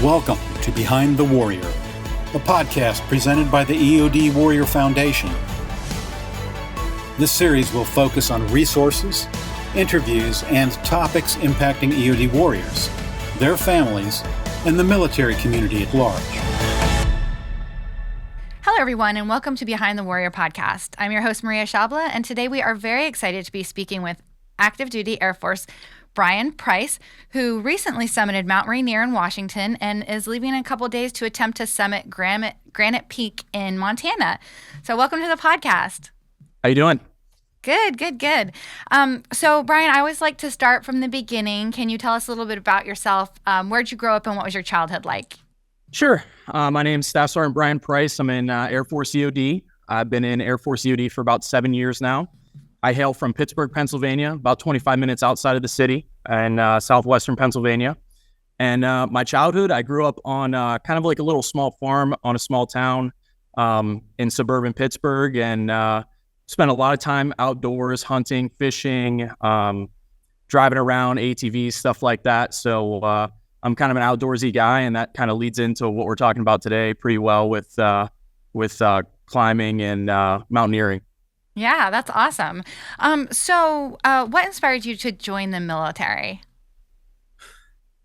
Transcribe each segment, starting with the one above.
Welcome to Behind the Warrior, a podcast presented by the EOD Warrior Foundation. This series will focus on resources, interviews, and topics impacting EOD warriors, their families, and the military community at large. Hello, everyone, and welcome to Behind the Warrior podcast. I'm your host, Maria Shabla, and today we are very excited to be speaking with active duty Air Force Brian Price, who recently summited Mount Rainier in Washington and is leaving in a couple of days to attempt to summit Granite Peak in Montana. So welcome to the podcast. How you doing? Good. So Brian, I always like to start from the beginning. Can you tell us a little bit about yourself? Where'd you grow up and what was your childhood like? Sure. My name's Staff Sergeant Brian Price. I'm in Air Force EOD. I've been in Air Force EOD for about 7 years now. I hail from Pittsburgh, Pennsylvania, about 25 minutes outside of the city in southwestern Pennsylvania. And my childhood, I grew up on kind of like a little small farm on a small town in suburban Pittsburgh, and spent a lot of time outdoors, hunting, fishing, driving around, ATVs, stuff like that. So I'm kind of an outdoorsy guy, and that kind of leads into what we're talking about today pretty well with climbing and mountaineering. Yeah, that's awesome. So what inspired you to join the military?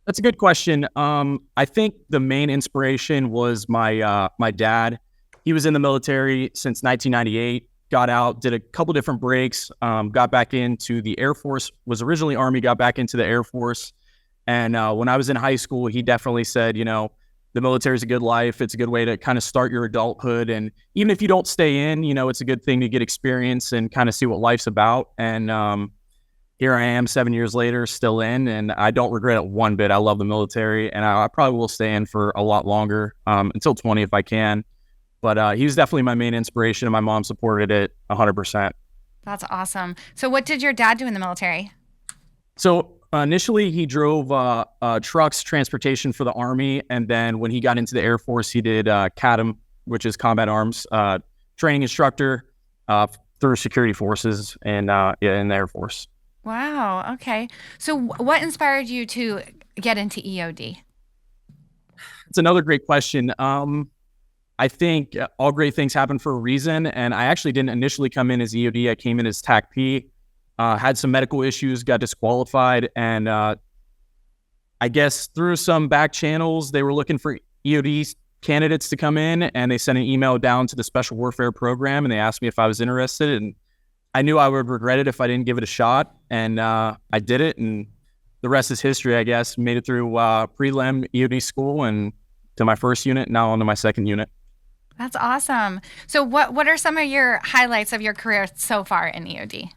That's a good question. I think the main inspiration was my dad. He was in the military since 1998, got out, did a couple different breaks, got back into the Air Force, was originally Army, got back into the Air Force. And when I was in high school, he definitely said, the military is a good life. It's a good way to kind of start your adulthood. And even if you don't stay in, it's a good thing to get experience and kind of see what life's about. And here I am 7 years later, still in, and I don't regret it one bit. I love the military, and I probably will stay in for a lot longer, until 20 if I can. But he was definitely my main inspiration, and my mom supported it 100%. That's awesome. So what did your dad do in the military? So initially, he drove trucks, transportation for the Army, and then when he got into the Air Force, he did CADM, which is Combat Arms training instructor through security forces and in the Air Force. Wow. Okay. So what inspired you to get into EOD? It's another great question. I think all great things happen for a reason, and I actually didn't initially come in as EOD. I came in as TAC-P. Had some medical issues, got disqualified, and I guess through some back channels, they were looking for EOD candidates to come in, and they sent an email down to the Special Warfare Program, and they asked me if I was interested, and I knew I would regret it if I didn't give it a shot, and I did it, and the rest is history, I guess. Made it through prelim EOD school and to my first unit, now on to my second unit. That's awesome. So what are some of your highlights of your career so far in EOD?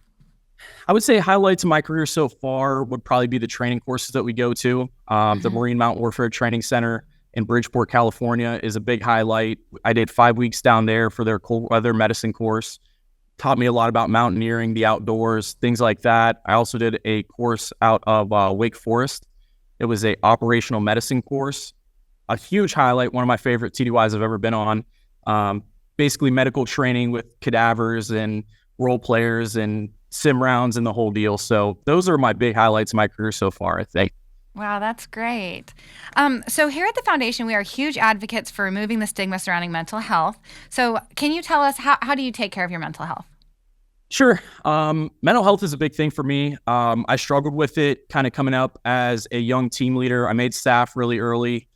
I would say highlights of my career so far would probably be the training courses that we go to. The Marine Mountain Warfare Training Center in Bridgeport, California is a big highlight. I did 5 weeks down there for their cold weather medicine course. Taught me a lot about mountaineering, the outdoors, things like that. I also did a course out of Wake Forest. It was a operational medicine course. A huge highlight, one of my favorite TDYs I've ever been on. Basically medical training with cadavers and role players and sim rounds and the whole deal. So those are my big highlights of my career so far, I think. Wow, that's great. So here at the Foundation, we are huge advocates for removing the stigma surrounding mental health. So can you tell us how do you take care of your mental health? Sure. Mental health is a big thing for me. I struggled with it kind of coming up as a young team leader. I made staff really early,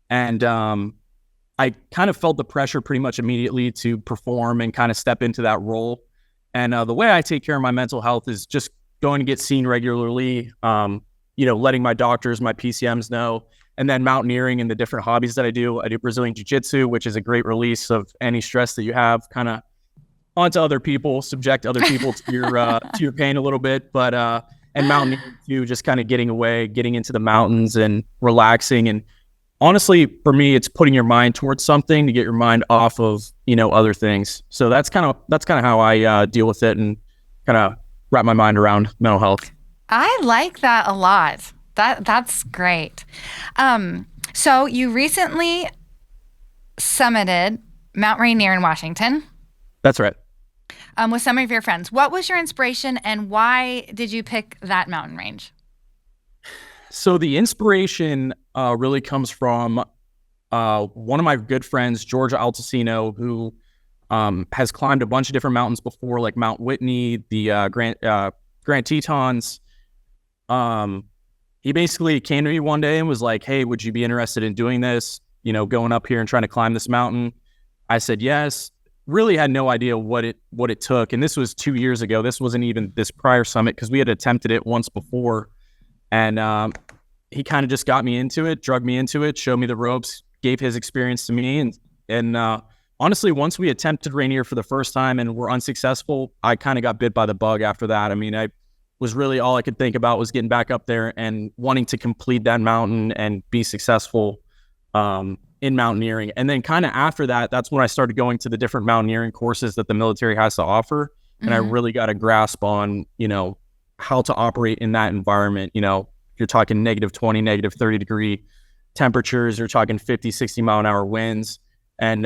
and I kind of felt the pressure pretty much immediately to perform and kind of step into that role. And the way I take care of my mental health is just going to get seen regularly, letting my doctors, my PCMs know, and then mountaineering and the different hobbies that I do. I do Brazilian Jiu-Jitsu, which is a great release of any stress that you have kind of onto other people, subject other people to your pain a little bit. But and mountaineering too, just kind of getting away, getting into the mountains and relaxing. And honestly, for me, it's putting your mind towards something to get your mind off of, other things. So that's kind of how I deal with it and kind of wrap my mind around mental health. I like that a lot. That's great. So you recently summited Mount Rainier in Washington. That's right. With some of your friends. What was your inspiration and why did you pick that mountain range? So the inspiration really comes from one of my good friends, George Altesino, who has climbed a bunch of different mountains before, like Mount Whitney, the Grand Tetons. He basically came to me one day and was like, "Hey, would you be interested in doing this? Going up here and trying to climb this mountain?" I said yes. Really had no idea what it took, and this was 2 years ago. This wasn't even this prior summit because we had attempted it once before, and he kind of just got me into it, drug me into it, showed me the ropes, gave his experience to me, and honestly, once we attempted Rainier for the first time and were unsuccessful, I kind of got bit by the bug after that. I mean, I was really all I could think about was getting back up there and wanting to complete that mountain and be successful in mountaineering. And then kind of after that, that's when I started going to the different mountaineering courses that the military has to offer. Mm-hmm. And I really got a grasp on, how to operate in that environment. You're talking -20, -30 degree temperatures. You're talking 50, 60 mile an hour winds. And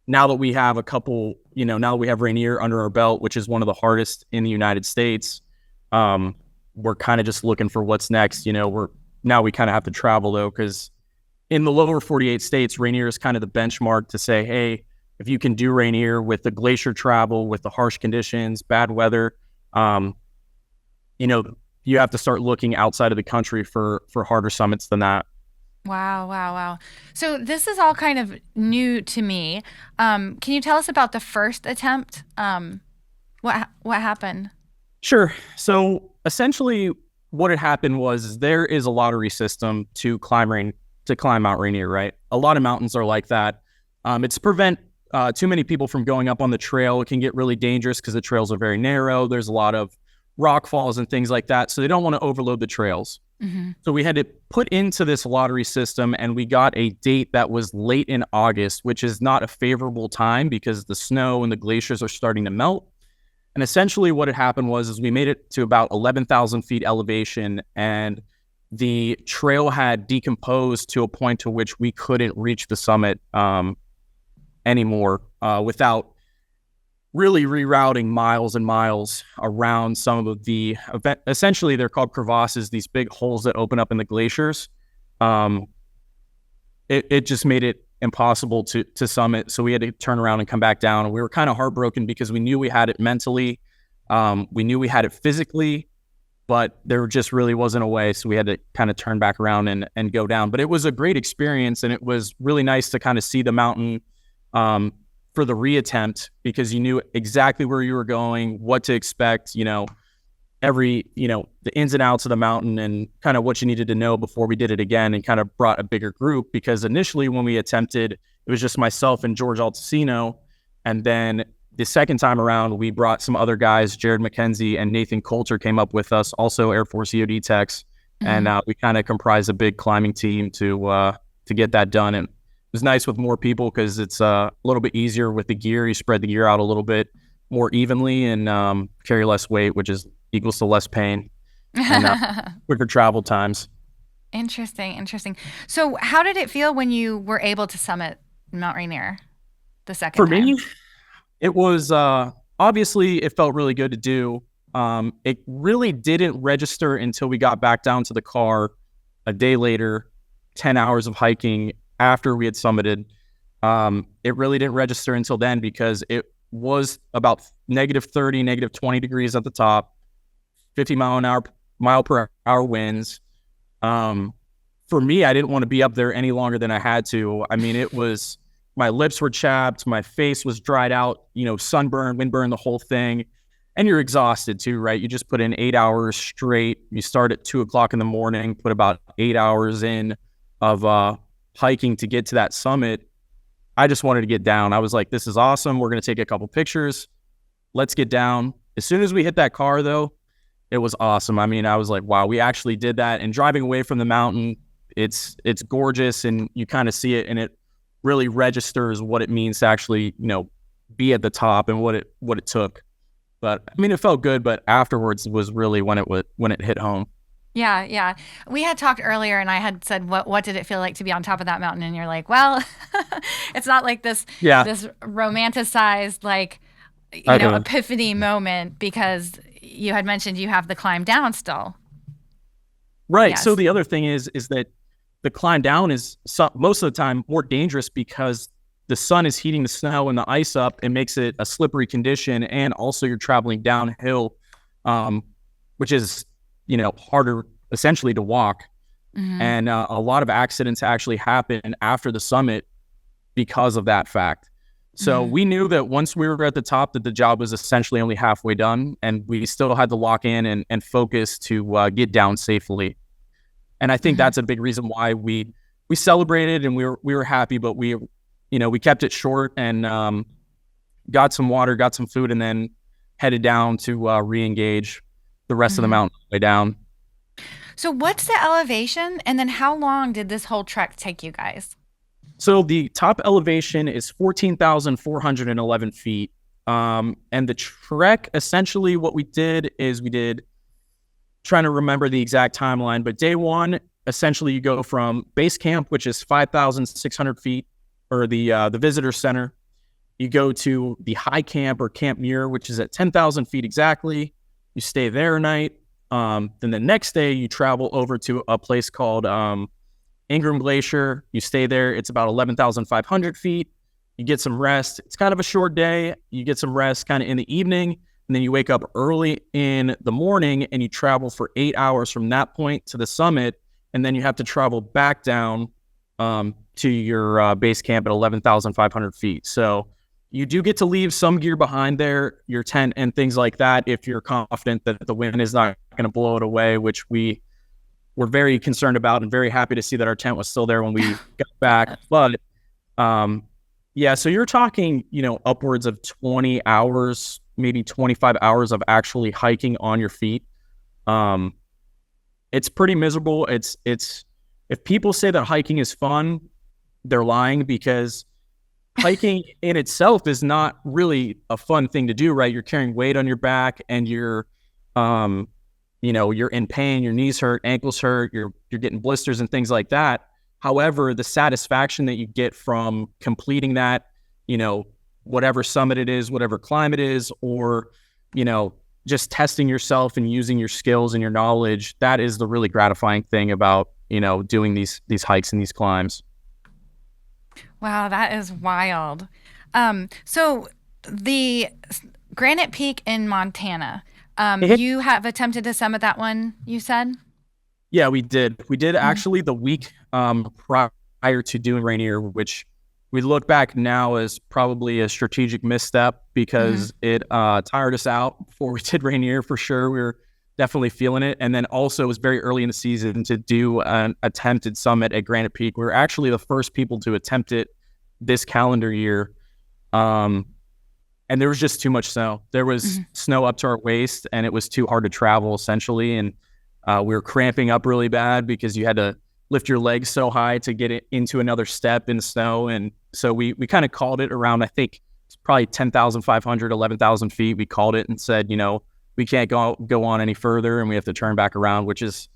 now that we have now that we have Rainier under our belt, which is one of the hardest in the United States, we're kind of just looking for what's next. We kind of have to travel though, because in the lower 48 states, Rainier is kind of the benchmark to say, hey, if you can do Rainier with the glacier travel, with the harsh conditions, bad weather, you have to start looking outside of the country for harder summits than that. Wow. So this is all kind of new to me. Can you tell us about the first attempt? What happened? Sure. So essentially what had happened was there is a lottery system to climb Mount Rainier, right? A lot of mountains are like that. It's to prevent too many people from going up on the trail. It can get really dangerous because the trails are very narrow. There's a lot of rock falls and things like that. So they don't want to overload the trails. Mm-hmm. So we had to put into this lottery system, and we got a date that was late in August, which is not a favorable time because the snow and the glaciers are starting to melt. And essentially what had happened was we made it to about 11,000 feet elevation, and the trail had decomposed to a point to which we couldn't reach the summit anymore without really rerouting miles and miles around some of the event. Essentially, they're called crevasses, these big holes that open up in the glaciers. It just made it impossible to summit. So we had to turn around and come back down. And we were kind of heartbroken because we knew we had it mentally. We knew we had it physically, but there just really wasn't a way. So we had to kind of turn back around and go down. But it was a great experience, and it was really nice to kind of see the mountain for the reattempt, because you knew exactly where you were going, what to expect, the ins and outs of the mountain and kind of what you needed to know before we did it again, and kind of brought a bigger group, because initially when we attempted, it was just myself and George Altesino. And then the second time around, we brought some other guys, Jared McKenzie and Nathan Coulter came up with us, also Air Force EOD techs. Mm-hmm. And we kind of comprised a big climbing team to get that done. And it was nice with more people because it's a little bit easier with the gear. You spread the gear out a little bit more evenly and carry less weight, which is equals to less pain and quicker travel times. Interesting. So how did it feel when you were able to summit Mount Rainier the second time? For me, it was obviously it felt really good to do. It really didn't register until we got back down to the car a day later, 10 hours of hiking after we had summited. It really didn't register until then, because it was about -30, -20 degrees at the top, 50 mile per hour winds. For me, I didn't want to be up there any longer than I had to. I mean, my lips were chapped, my face was dried out, sunburn, windburn, the whole thing. And you're exhausted too, right? You just put in 8 hours straight. You start at 2:00 in the morning, put about 8 hours in of hiking to get to that summit. I just wanted to get down. I was like, this is awesome. We're going to take a couple pictures. Let's get down. As soon as we hit that car though, it was awesome. I mean, I was like, wow, we actually did that. And driving away from the mountain, it's gorgeous, and you kind of see it, and it really registers what it means to actually, be at the top and what it took. But I mean, it felt good, but afterwards was really when it hit home. Yeah. We had talked earlier, and I had said, what did it feel like to be on top of that mountain? And you're like, well, it's not like this romanticized, like, epiphany moment, because you had mentioned you have the climb down still. Right. Yes. So the other thing is that the climb down is most of the time more dangerous because the sun is heating the snow and the ice up and makes it a slippery condition. And also you're traveling downhill, which is, harder essentially to walk. Mm-hmm. And a lot of accidents actually happen after the summit because of that fact. So we knew that once we were at the top, that the job was essentially only halfway done, and we still had to lock in and focus to get down safely. And I think that's a big reason why we celebrated and we were happy, but we kept it short and got some water, got some food, and then headed down to re-engage the rest of the mountain way down. So what's the elevation, and then how long did this whole trek take you guys? So the top elevation is 14,411 feet. And the trek, essentially what we did, trying to remember the exact timeline, but day one, essentially you go from base camp, which is 5,600 feet, or the visitor center. You go to the high camp or Camp Muir, which is at 10,000 feet exactly. You stay there a night. Then the next day you travel over to a place called Ingram Glacier. You stay there. It's about 11,500 feet. You get some rest. It's kind of a short day. You get some rest kind of in the evening, and then you wake up early in the morning and you travel for 8 hours from that point to the summit. And then you have to travel back down to your base camp at 11,500 feet. So you do get to leave some gear behind there, your tent and things like that, if you're confident that the wind is not going to blow it away, which we were very concerned about and very happy to see that our tent was still there when we got back. But so you're talking, upwards of 20 hours, maybe 25 hours of actually hiking on your feet. It's pretty miserable. It's if people say that hiking is fun, they're lying, because hiking in itself is not really a fun thing to do, right? You're carrying weight on your back and you're in pain, your knees hurt, ankles hurt, you're getting blisters and things like that. However, the satisfaction that you get from completing that, whatever summit it is, whatever climb it is, or, just testing yourself and using your skills and your knowledge, that is the really gratifying thing about, doing these hikes and these climbs. Wow, that is wild. So the Granite Peak in Montana, you have attempted to summit that one, you said? Yeah, we did. We did actually the week prior to doing Rainier, which we look back now as probably a strategic misstep because it tired us out before we did Rainier for sure. We were definitely feeling it. And then also it was very early in the season to do an attempted summit at Granite Peak. We were actually the first people to attempt it this calendar year. And there was just too much snow. There was snow up to our waist and it was too hard to travel essentially. And we were cramping up really bad because you had to lift your legs so high to get it into another step in the snow. And so we kind of called it around, I think it's probably 10,500, 11,000 feet. We called it and said, we can't go on any further and we have to turn back around, which is,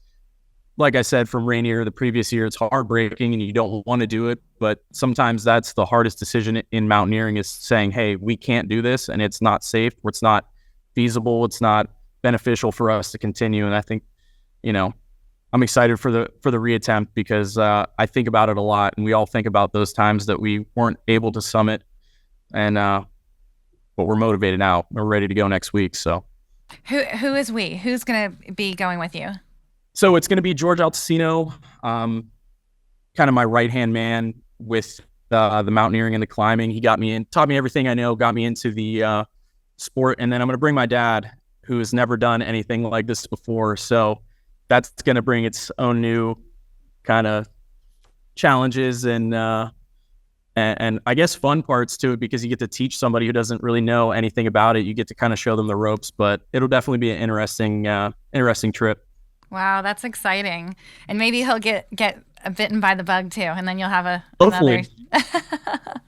like I said, from Rainier the previous year, it's heartbreaking and you don't want to do it. But sometimes that's the hardest decision in mountaineering, is saying, hey, we can't do this and it's not safe, or it's not feasible, it's not beneficial for us to continue. And I think, I'm excited for the reattempt because I think about it a lot, and we all think about those times that we weren't able to summit, and but we're motivated now. We're ready to go next week. So who is we? Who's going to be going with you? So it's going to be George Altacino, kind of my right-hand man with the mountaineering and the climbing. He got me in, taught me everything I know, got me into the sport. And then I'm going to bring my dad, who has never done anything like this before. So that's going to bring its own new kind of challenges and I guess fun parts to it, because you get to teach somebody who doesn't really know anything about it. You get to kind of show them the ropes, but it'll definitely be an interesting trip. Wow, that's exciting. And maybe he'll get bitten by the bug too, and then you'll have Hopefully. another.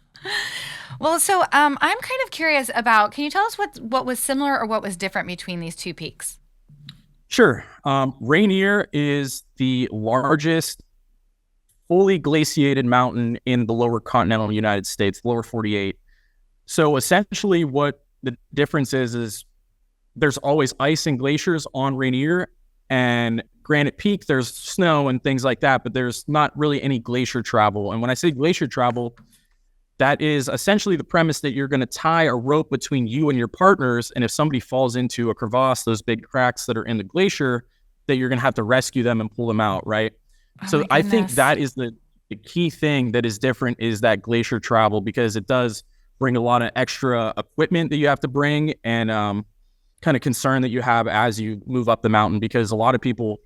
Well, so I'm kind of curious about, can you tell us what was similar or what was different between these two peaks? Sure. Rainier is the largest fully glaciated mountain in the lower continental United States, lower 48. So essentially what the difference is there's always ice and glaciers on Rainier, and Granite Peak, there's snow and things like that, but there's not really any glacier travel. And when I say glacier travel, that is essentially the premise that you're going to tie a rope between you and your partners. And if somebody falls into a crevasse, those big cracks that are in the glacier, that you're going to have to rescue them and pull them out, right? Oh, so I think that is the key thing that is different, is that glacier travel, because it does bring a lot of extra equipment that you have to bring, and kind of concern that you have as you move up the mountain, because a lot of people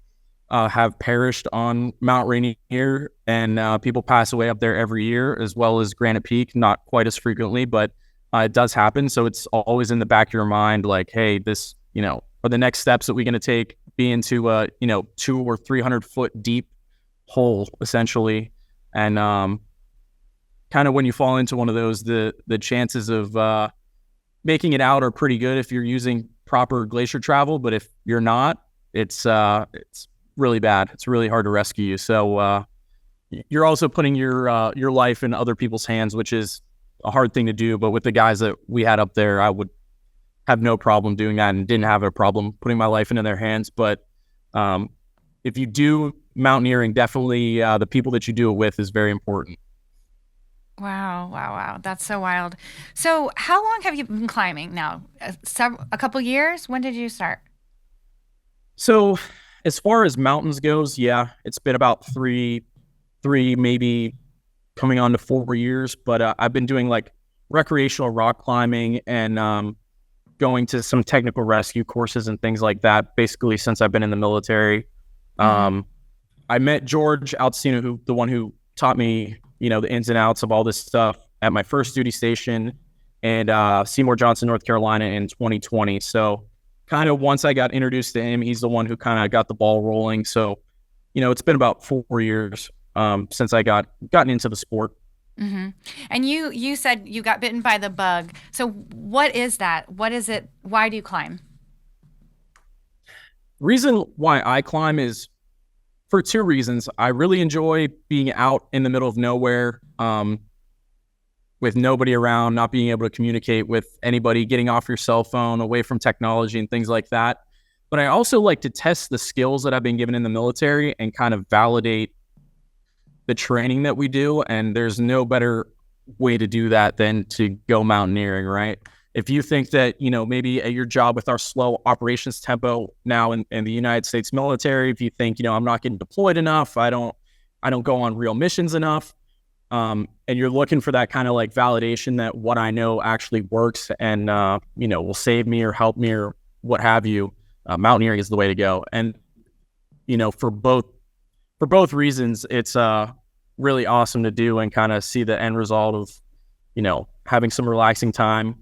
have perished on Mount Rainier, and people pass away up there every year, as well as Granite Peak, not quite as frequently, but it does happen. So it's always in the back of your mind, like, hey, this, are the next steps that we're going to take be into a, 200 or 300 foot deep hole, essentially. And kind of when you fall into one of those, the chances of making it out are pretty good if you're using proper glacier travel. But if you're not, it's really bad. It's really hard to rescue you. So you're also putting your life in other people's hands, which is a hard thing to do. But with the guys that we had up there, I would have no problem doing that, and didn't have a problem putting my life into their hands. But if you do mountaineering, definitely the people that you do it with is very important. Wow. That's so wild. So how long have you been climbing now? A couple years? When did you start? So as far as mountains goes, yeah, it's been about three, maybe coming on to 4 years. But I've been doing like recreational rock climbing and going to some technical rescue courses and things like that, basically since I've been in the military. I met George Altsina, the one who taught me, the ins and outs of all this stuff, at my first duty station in Seymour Johnson, North Carolina in 2020. So kind of once I got introduced to him, he's the one who kind of got the ball rolling. So, it's been about 4 years since I gotten into the sport. Mm-hmm. And you said you got bitten by the bug. So what is that? What is it? Why do you climb? The reason why I climb is for two reasons. I really enjoy being out in the middle of nowhere, with nobody around, not being able to communicate with anybody, getting off your cell phone, away from technology and things like that. But I also like to test the skills that I've been given in the military and kind of validate the training that we do. And there's no better way to do that than to go mountaineering, right? If you think that, maybe at your job with our slow operations tempo now in the United States military, if you think, I'm not getting deployed enough, I don't go on real missions enough, and you're looking for that kind of like validation that what I know actually works and, will save me or help me or what have you, mountaineering is the way to go. And, for both reasons, it's really awesome to do and kind of see the end result of, having some relaxing time,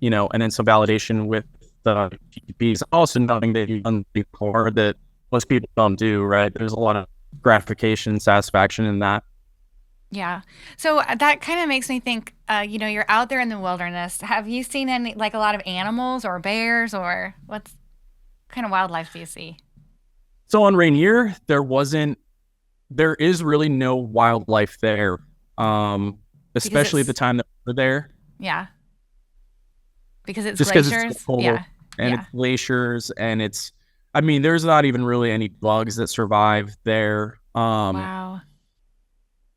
and then some validation with the PPs. Also knowing that you've done before that most people don't do, right? There's a lot of gratification, satisfaction in that. Yeah. So that kind of makes me think, you're out there in the wilderness. Have you seen a lot of animals or bears, or what kind of wildlife do you see? So on Rainier, there is really no wildlife there, especially at the time that we were there. Yeah. Because it's just glaciers. Because it's cold, it's glaciers, and there's not even really any bugs that survive there. Wow.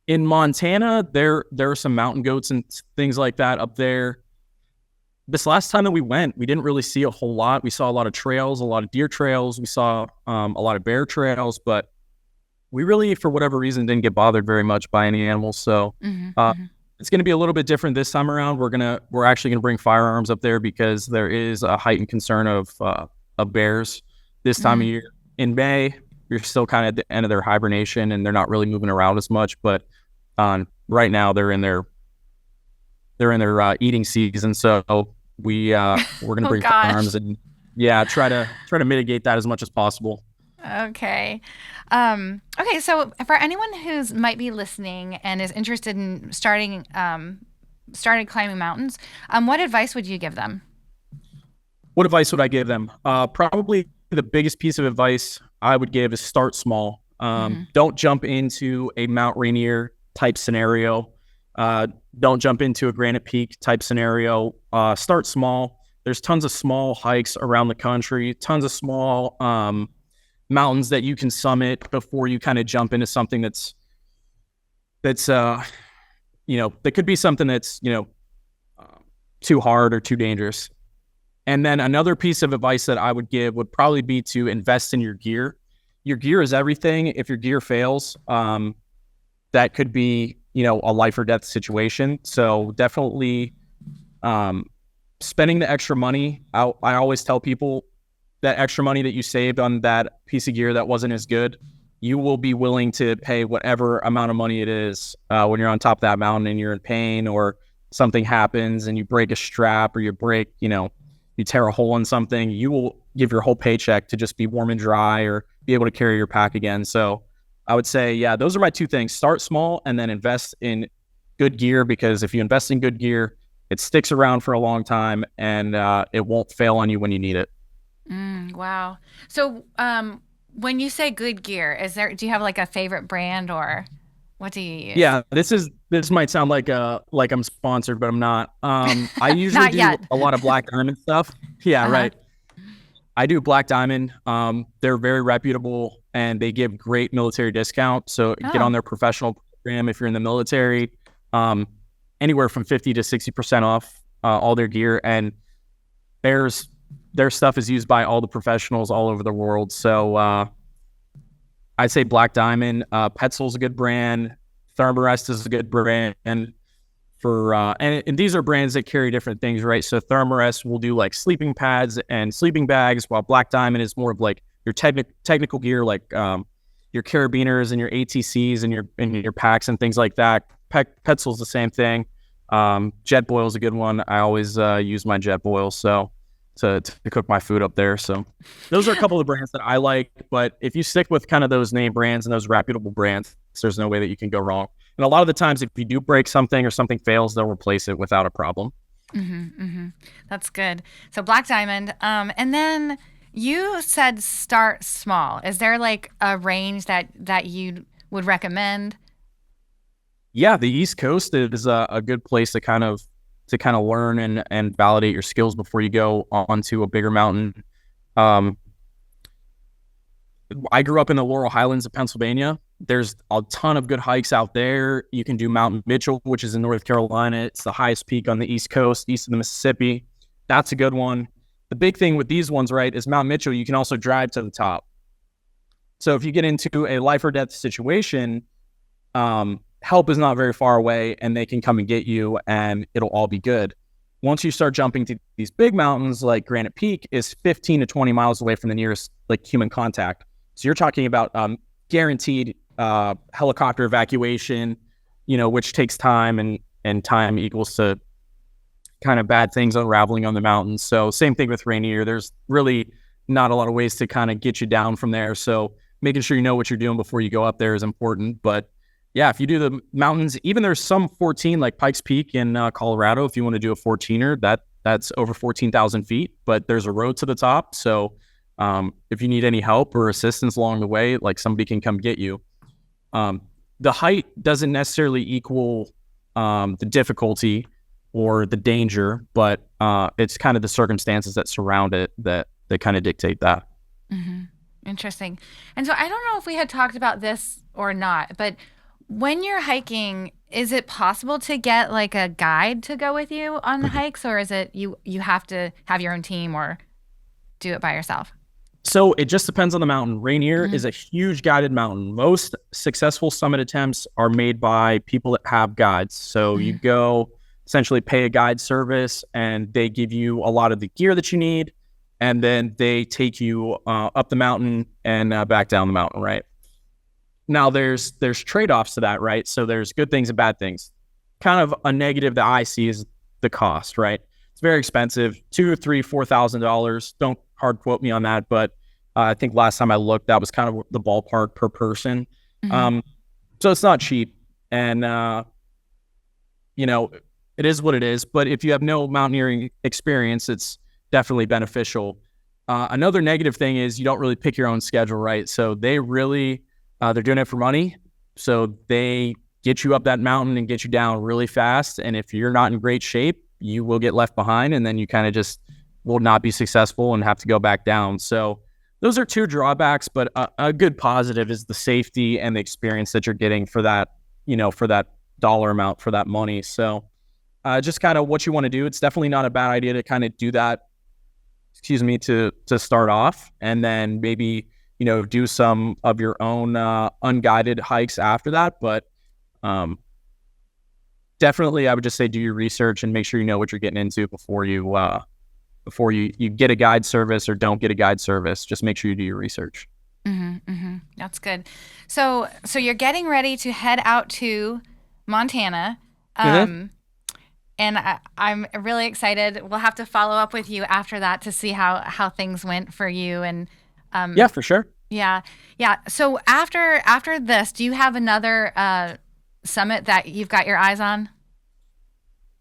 In Montana, there are some mountain goats and things like that up there. This last time that we went, we didn't really see a whole lot. We saw a lot of trails, a lot of deer trails. We saw a lot of bear trails, but we really, for whatever reason, didn't get bothered very much by any animals. So it's going to be a little bit different this time around. We're actually going to bring firearms up there because there is a heightened concern of bears this time of year. In May, you're still kind of at the end of their hibernation and they're not really moving around as much. But right now they're in their eating season. So we're going to bring firearms and try to mitigate that as much as possible. Okay. Okay. So for anyone who's might be listening and is interested in started climbing mountains, what advice would you give them? What advice would I give them? Probably the biggest piece of advice I would give is start small. Don't jump into a Mount Rainier type scenario. Don't jump into a Granite Peak type scenario. Start small. There's tons of small hikes around the country, tons of small mountains that you can summit before you kind of jump into something that's that could be something that's too hard or too dangerous. And then another piece of advice that I would give would probably be to invest in your gear. Your gear is everything. If your gear fails, that could be, a life or death situation. So definitely spending the extra money. I always tell people that extra money that you saved on that piece of gear that wasn't as good, you will be willing to pay whatever amount of money it is when you're on top of that mountain and you're in pain, or something happens and you break a strap, or you tear a hole in something. You will give your whole paycheck to just be warm and dry or be able to carry your pack again. So I would say, yeah, those are my two things. Start small and then invest in good gear, because if you invest in good gear, it sticks around for a long time, and it won't fail on you when you need it. Wow. So when you say good gear, do you have like a favorite brand, or what do you use? Yeah, this might sound like I'm sponsored, but I'm not. I usually do yet. a lot of Black Diamond stuff. Yeah, right. I do Black Diamond. They're very reputable and they give great military discount. So get on their professional program if you're in the military. Anywhere from 50 to 60% off all their gear, and their stuff is used by all the professionals all over the world. So I'd say Black Diamond. Petzl's a good brand. Thermarest is a good brand. And and these are brands that carry different things, right? So Thermarest will do like sleeping pads and sleeping bags, while Black Diamond is more of like your technical gear, like your carabiners and your ATCs and your packs and things like that. Petzl's the same thing. Jet Boil is a good one. I always use my Jet Boil to cook my food up there. So those are a couple of brands that I like. But if you stick with kind of those name brands and those reputable brands, there's no way that you can go wrong. And a lot of the times, if you do break something or something fails, they'll replace it without a problem. That's good. So Black Diamond. And then you said start small. Is there like a range that you would recommend? Yeah, the East Coast is a good place to kind of learn and validate your skills before you go onto a bigger mountain. I grew up in the Laurel Highlands of Pennsylvania. There's a ton of good hikes out there. You can do Mount Mitchell, which is in North Carolina. It's the highest peak on the East Coast, east of the Mississippi. That's a good one. The big thing with these ones, right, is Mount Mitchell, you can also drive to the top. So if you get into a life or death situation, help is not very far away, and they can come and get you, and it'll all be good. Once you start jumping to these big mountains, like Granite Peak is 15 to 20 miles away from the nearest like human contact. So you're talking about guaranteed helicopter evacuation, which takes time, and time equals to kind of bad things unraveling on the mountains. So same thing with Rainier. There's really not a lot of ways to kind of get you down from there. So making sure you know what you're doing before you go up there is important. But yeah, if you do the mountains, even there's some 14 like Pikes Peak in Colorado. If you want to do a 14er, that's over 14,000 feet, but there's a road to the top. So if you need any help or assistance along the way, like somebody can come get you. The height doesn't necessarily equal the difficulty or the danger, but it's kind of the circumstances that surround it that kind of dictate that. Interesting. And so I don't know if we had talked about this or not, but when you're hiking, is it possible to get like a guide to go with you on the hikes, or is it you have to have your own team or do it by yourself? So it just depends on the mountain. Rainier is a huge guided mountain. Most successful summit attempts are made by people that have guides. So you go essentially pay a guide service, and they give you a lot of the gear that you need, and then they take you up the mountain and back down the mountain, right? Now there's trade-offs to that, right? So there's good things and bad things. Kind of a negative that I see is the cost, right? It's very expensive, $2,000, $3,000, $4,000. Don't hard quote me on that, but I think last time I looked, that was kind of the ballpark per person. So it's not cheap, and it is what it is. But if you have no mountaineering experience, it's definitely beneficial. Another negative thing is you don't really pick your own schedule, right? So they really they're doing it for money. So they get you up that mountain and get you down really fast. And if you're not in great shape, you will get left behind, and then you kind of just will not be successful and have to go back down. So those are two drawbacks, but a good positive is the safety and the experience that you're getting for that, for that dollar amount, for that money. So just kind of what you want to do. It's definitely not a bad idea to kind of do that, to start off, and then maybe, do some of your own unguided hikes after that. But definitely I would just say do your research and make sure you know what you're getting into before you get a guide service or don't get a guide service. Just make sure you do your research. That's good. So you're getting ready to head out to Montana. And I'm really excited. We'll have to follow up with you after that to see how things went for you. And yeah, for sure. Yeah. So after this, do you have another summit that you've got your eyes on?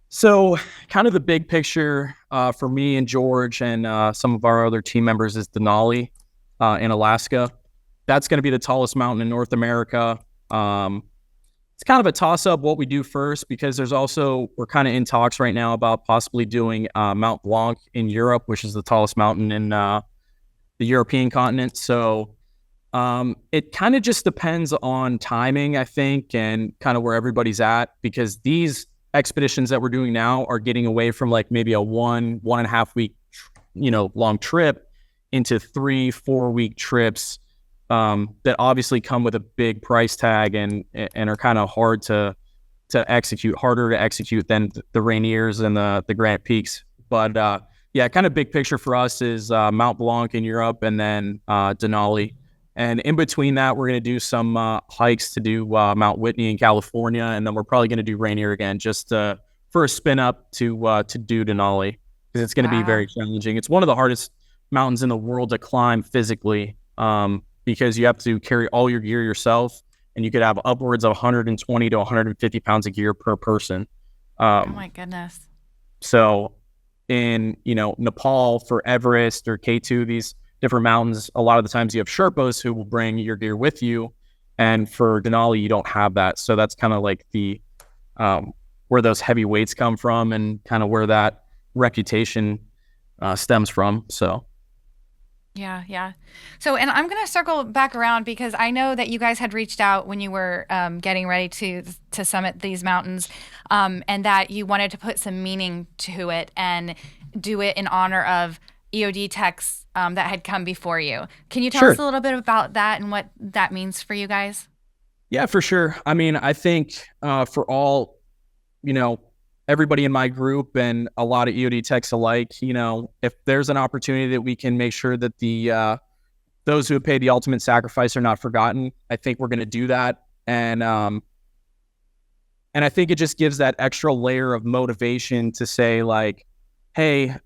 So kind of the big picture for me and George and some of our other team members is Denali in Alaska. That's going to be the tallest mountain in North America. It's kind of a toss-up what we do first, because we're kind of in talks right now about possibly doing Mount Blanc in Europe, which is the tallest mountain in the European continent. So it kind of just depends on timing, I think, and kind of where everybody's at, because these expeditions that we're doing now are getting away from like maybe a 1.5 week, long trip into 3-4 week trips that obviously come with a big price tag and are kind of harder to execute than the Rainiers and the Granite Peaks. But yeah, kind of big picture for us is Mount Blanc in Europe and then Denali. And in between that, we're going to do some hikes to do Mount Whitney in California, and then we're probably going to do Rainier again, just for a spin up to do Denali, because it's going to be very challenging. It's one of the hardest mountains in the world to climb physically, because you have to carry all your gear yourself, and you could have upwards of 120 to 150 pounds of gear per person. Oh my goodness! So in Nepal for Everest or K2, these different mountains, a lot of the times you have Sherpas who will bring your gear with you, and for Denali you don't have that. So that's kind of like the where those heavy weights come from, and kind of where that reputation stems from. So yeah. So, and I'm going to circle back around, because I know that you guys had reached out when you were getting ready to summit these mountains, and that you wanted to put some meaning to it and do it in honor of EOD techs that had come before you. Can you tell us a little bit about that and what that means for you guys? Yeah, for sure. I mean, I think for all, everybody in my group and a lot of EOD techs alike, if there's an opportunity that we can make sure that those who have paid the ultimate sacrifice are not forgotten, I think we're going to do that. And I think it just gives that extra layer of motivation to say, like, hey,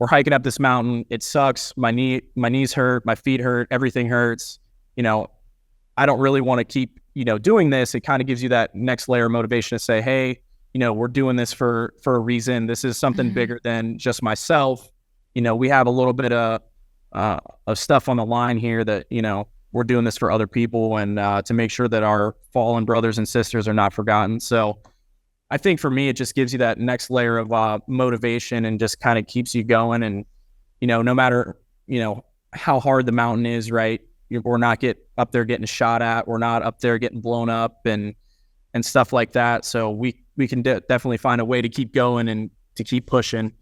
we're hiking up this mountain. It sucks. My knees hurt. My feet hurt. Everything hurts. I don't really want to keep, doing this. It kind of gives you that next layer of motivation to say, hey, we're doing this for a reason. This is something bigger than just myself. We have a little bit of stuff on the line here that, we're doing this for other people, and to make sure that our fallen brothers and sisters are not forgotten. So I think for me, it just gives you that next layer of motivation, and just kind of keeps you going. And, no matter, how hard the mountain is, right? We're not up there getting shot at. We're not up there getting blown up and stuff like that. So we can definitely find a way to keep going and to keep pushing.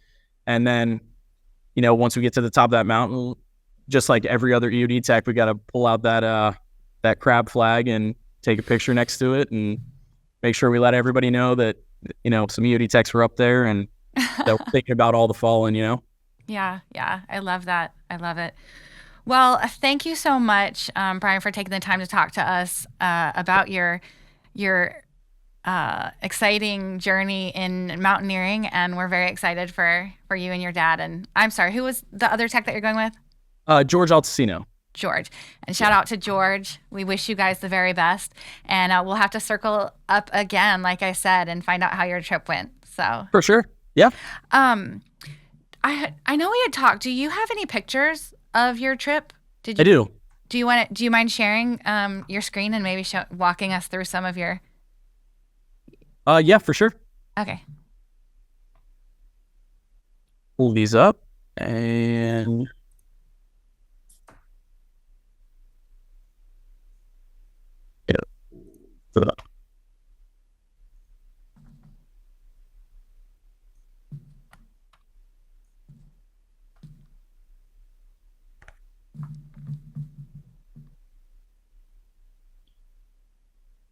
And then, once we get to the top of that mountain, just like every other EOD tech, we got to pull out that crab flag and take a picture next to it, and make sure we let everybody know that, some EOD techs were up there and that we're thinking about all the fallen, Yeah. I love that. I love it. Well, thank you so much, Brian, for taking the time to talk to us about your exciting journey in mountaineering. And we're very excited for you and your dad. And I'm sorry, who was the other tech that you're going with? George Altesino. George. And shout out to George. We wish you guys the very best. And we'll have to circle up again, like I said, and find out how your trip went. So for sure. Yeah. I know we had talked. Do you have any pictures of your trip? I do. Do you mind sharing your screen and maybe walking us through some of your? Yeah, for sure. Okay. Pull these up, and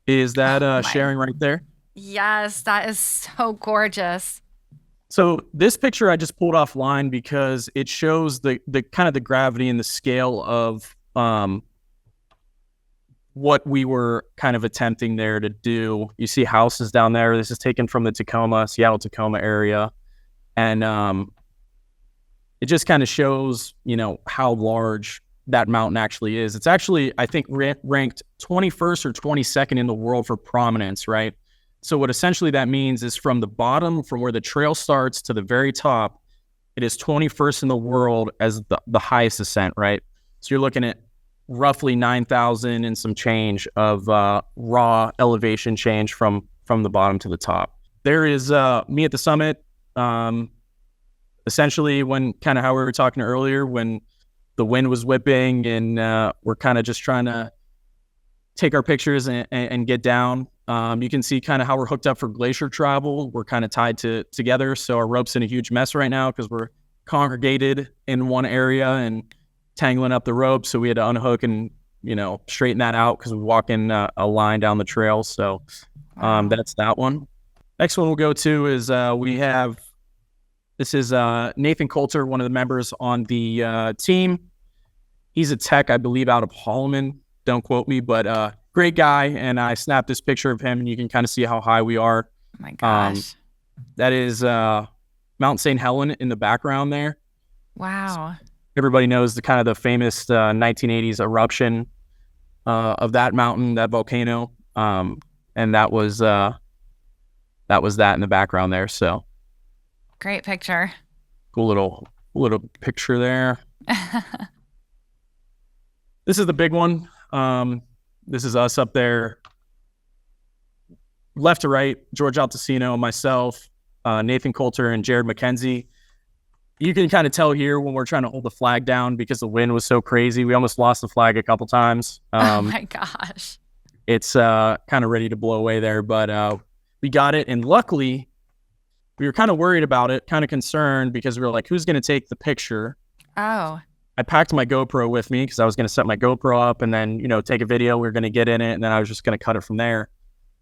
Is that Oh my. sharing right there? Yes, that is so gorgeous. So this picture I just pulled offline because it shows the kind of the gravity and the scale of what we were kind of attempting there to do. You see houses down there. This is taken from the Seattle Tacoma area. And it just kind of shows, how large that mountain actually is. It's actually, I think, ranked 21st or 22nd in the world for prominence, right? So what essentially that means is from the bottom, from where the trail starts to the very top, it is 21st in the world as the highest ascent, right? So you're looking at roughly 9,000 and some change of raw elevation change from the bottom to the top. There is me at the summit. Essentially, when kind of how we were talking earlier, when the wind was whipping and we're kind of just trying to take our pictures and get down. You can see kind of how we're hooked up for glacier travel. We're kind of tied together. So our rope's in a huge mess right now because we're congregated in one area and tangling up the rope. So we had to unhook and, straighten that out because we walk in a line down the trail. So that's that one. Next one we'll go to is this is Nathan Coulter, one of the members on the team. He's a tech, I believe, out of Holloman. Don't quote me, but great guy. And I snapped this picture of him, and you can kind of see how high we are. Oh my gosh. That is Mount St. Helen in the background there. Wow. Everybody knows the kind of the famous 1980s eruption of that mountain, that volcano. And that was that in the background there. So great picture. Cool little picture there. This is the big one. This is us up there, left to right, George Altesino, myself, Nathan Coulter, and Jared McKenzie. You can kind of tell here when we're trying to hold the flag down because the wind was so crazy. We almost lost the flag a couple times. Oh my gosh. It's kind of ready to blow away there, but we got it. And luckily, we were kind of worried about it, kind of concerned because we were like, who's going to take the picture? Oh. I packed my GoPro with me because I was going to set my GoPro up and then, take a video. We were going to get in it and then I was just going to cut it from there.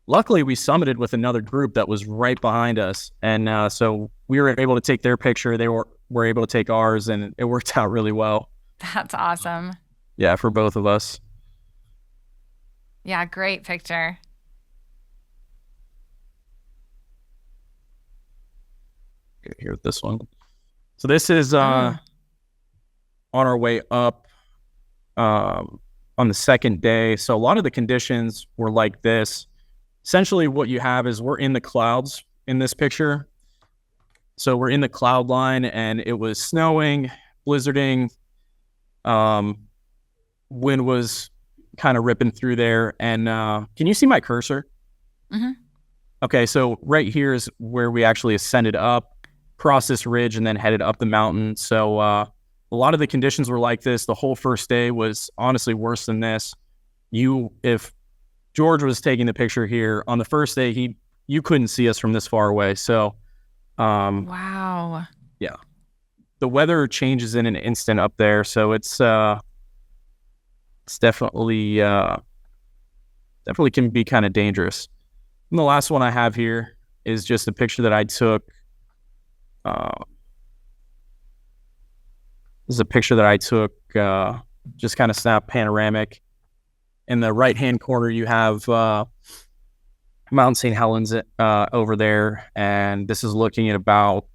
Luckily, we summited with another group that was right behind us. And so we were able to take their picture. They were able to take ours and it worked out really well. That's awesome. Yeah, for both of us. Yeah, great picture. Here with this one. So this is on our way up on the second day. So a lot of the conditions were like this. Essentially what you have is we're in the clouds in this picture. So we're in the cloud line and it was snowing, blizzarding. Wind was kind of ripping through there. And can you see my cursor? Mm-hmm. Okay, so right here is where we actually ascended up, crossed this ridge, and then headed up the mountain. So a lot of the conditions were like this. The whole first day was honestly worse than this. If George was taking the picture here on the first day, you couldn't see us from this far away. So, wow. Yeah, the weather changes in an instant up there. So it's definitely can be kind of dangerous. And the last one I have here is just a picture that I took. This is a picture that I took, just kind of snap panoramic. In the right-hand corner, you have Mount St. Helens over there, and this is looking at about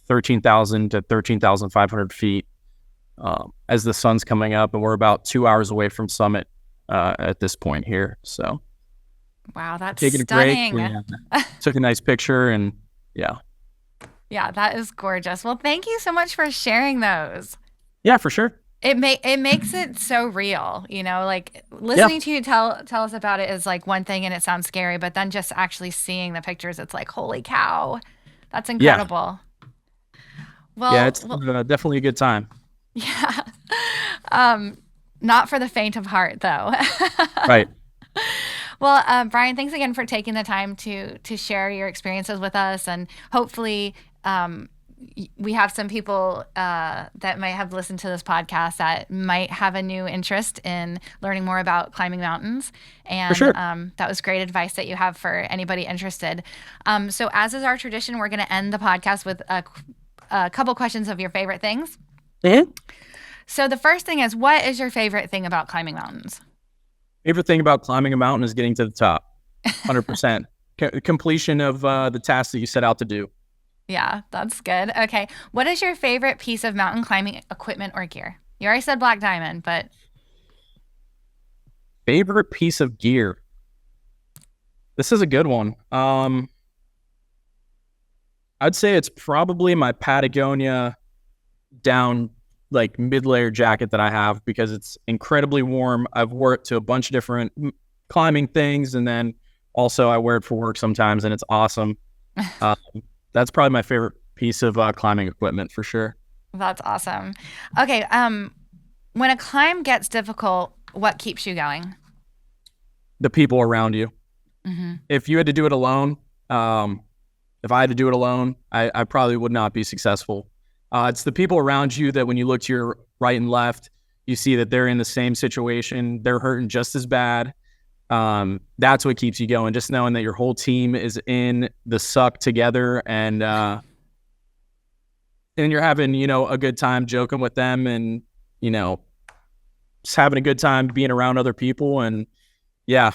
13,000 to 13,500 feet as the sun's coming up, and we're about 2 hours away from summit at this point here. So, wow, that's taking stunning. a break, we took a nice picture, and yeah. Yeah, that is gorgeous. Well, thank you so much for sharing those. Yeah, for sure. It makes it so real, like listening to you tell us about it is like one thing and it sounds scary, but then just actually seeing the pictures, it's like, holy cow, that's incredible. Yeah. Well, yeah, it's definitely a good time. Yeah. Not for the faint of heart though. Right. Well, Brian, thanks again for taking the time to share your experiences with us, and hopefully we have some people that might have listened to this podcast that might have a new interest in learning more about climbing mountains. And For sure. That was great advice that you have for anybody interested. So as is our tradition, we're going to end the podcast with a couple questions of your favorite things. Mm-hmm. So the first thing is, what is your favorite thing about climbing mountains? Favorite thing about climbing a mountain is getting to the top. 100%. Completion of the task that you set out to do. Yeah, that's good. Okay. What is your favorite piece of mountain climbing equipment or gear? You already said Black Diamond, but... Favorite piece of gear? This is a good one. I'd say it's probably my Patagonia down like mid-layer jacket that I have, because it's incredibly warm. I've wore it to a bunch of different climbing things, and then also I wear it for work sometimes, and it's awesome. That's probably my favorite piece of climbing equipment for sure. That's awesome. Okay. When a climb gets difficult, what keeps you going? The people around you. Mm-hmm. If you had to do it alone, if I had to do it alone, I probably would not be successful. It's the people around you that when you look to your right and left, you see that they're in the same situation. They're hurting just as bad. That's what keeps you going. Just knowing that your whole team is in the suck together, and you're having, a good time joking with them, and, just having a good time being around other people. And yeah,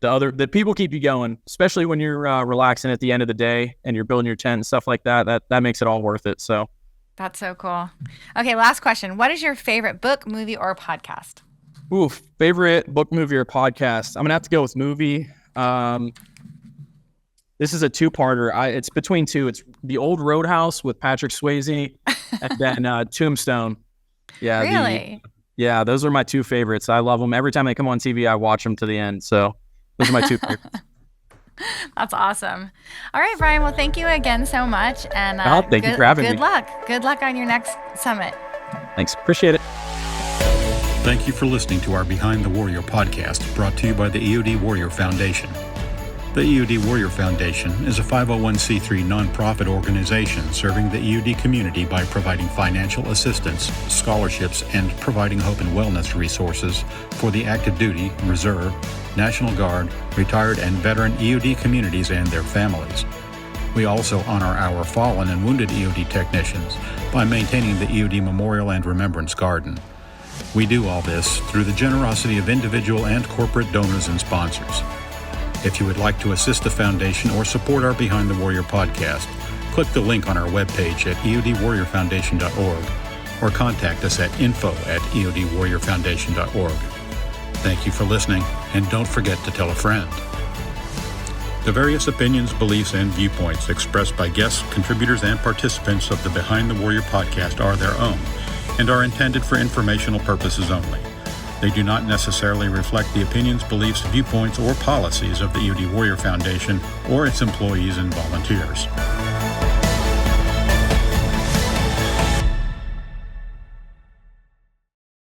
the people keep you going, especially when you're relaxing at the end of the day and you're building your tent and stuff like that. That makes it all worth it. So that's so cool. Okay, last question. What is your favorite book, movie, or podcast? Ooh, favorite book, movie, or podcast? I'm gonna have to go with movie. This is a two-parter. It's between two. It's The Old Roadhouse with Patrick Swayze, and then Tombstone. Yeah, really? Yeah, those are my two favorites. I love them. Every time they come on TV, I watch them to the end. So those are my two favorites. That's awesome. All right, Brian. Well, thank you again so much. And thank you for having me. Good luck. Good luck on your next summit. Thanks. Appreciate it. Thank you for listening to our Behind the Warrior podcast, brought to you by the EOD Warrior Foundation. The EOD Warrior Foundation is a 501c3 nonprofit organization serving the EOD community by providing financial assistance, scholarships, and providing hope and wellness resources for the active duty, reserve, National Guard, retired, and veteran EOD communities and their families. We also honor our fallen and wounded EOD technicians by maintaining the EOD Memorial and Remembrance Garden. We do all this through the generosity of individual and corporate donors and sponsors. If you would like to assist the foundation or support our Behind the Warrior podcast, click the link on our webpage at eodwarriorfoundation.org or contact us at info@eodwarriorfoundation.org. Thank you for listening, and don't forget to tell a friend. The various opinions, beliefs, and viewpoints expressed by guests, contributors, and participants of the Behind the Warrior podcast are their own and are intended for informational purposes only. They do not necessarily reflect the opinions, beliefs, viewpoints, or policies of the EOD Warrior Foundation or its employees and volunteers.